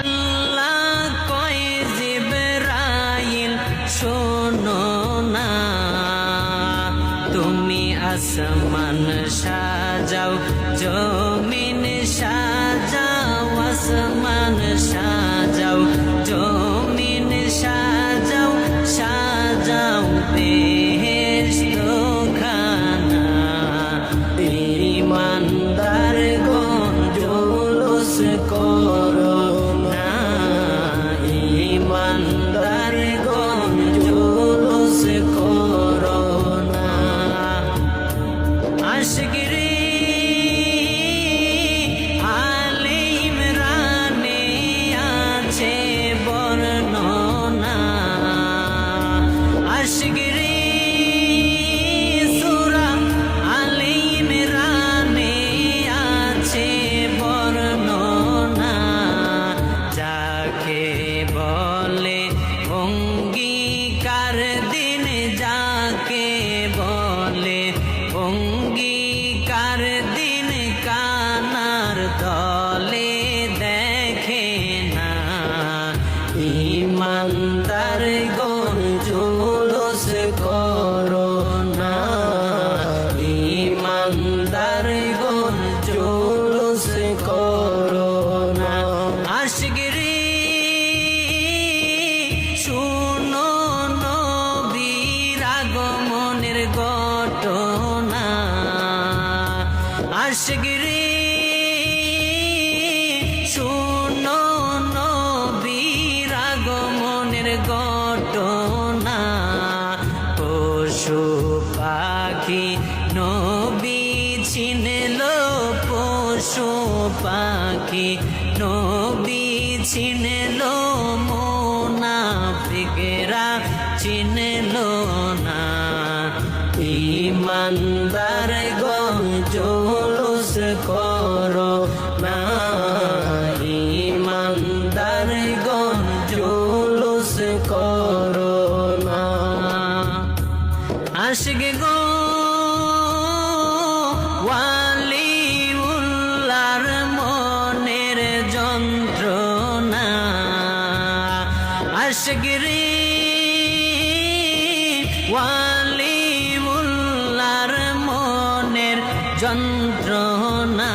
আল্লাহ কয় জিবরাইল শোনো না, তুমি আসমান সাজাও জমিন সাজাও, আসমান সাজাও জমিন সাজাও, সাজাও বেহেশত খানা। ঈমানদার গণ জুলুস করো না, ঈমানদার গণ জুলুস করো না। আশিকরে আলে ইমরানে আছে বর্ণনা, আশিকরে সূরা আলে ইমরানে আছে বর্ণনা। যাকে বলে অঙ্গীকার দিন, যাকে বলে অঙ্গীকার দিন, কানার দলে দেখে না। ঈমানদার গণ জুলুস করো না, ঈমানদার গণ জুলুস করো না। আশিকরে শুনো নবীর আগমনের ঘটনা, আশিকরে শুনো নবীর আগমনের ঘটনা। পশু পাখি নবী চিনল, পশু পাখি নবী চিনল, মুনাফিকরা চিনল না। ঈমানদার গণ জুলুস করো না, ঈমানদার গণ জুলুস করো না। আশিক গো ওয়ালিউল্লাহর মনের যন্ত্রণা, আশিক রে ওয়ালিউল্লাহর মনের যন্ত্রণা।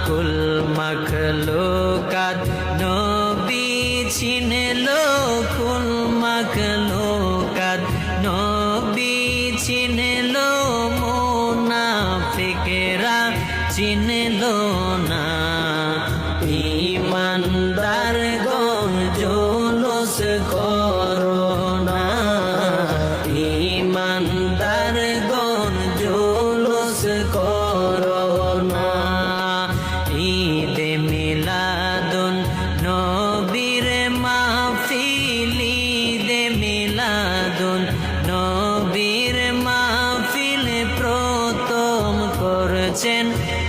কুল মাখলুকাত নবী চিনল, কুল মাখলুকাত নবী চিনল, মুনাফিকরা চিনল না। ঈমানদার গণ জুলুস করো না, ঈমানদার গণ জুলুস করো না। ঈদে মিলাদুন নবীর মাহফিল, ঈদে মিলাদুন নবীর মাহফিল প্রথম করছেন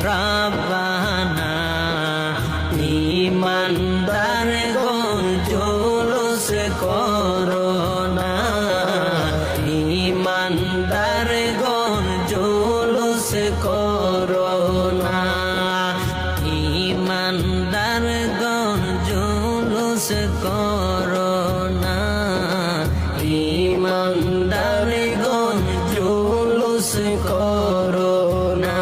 রাব্বানা। ঈমানদার গণ জুলুস করো না, ঈমানদার গণ জুলুস করো না। ঈমানদার গণ জুলুস করো না, ঈমানদার গণ জুলুস করো না,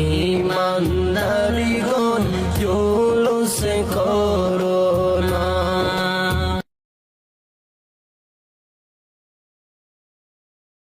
ঈমানদার গণ জুলুস করো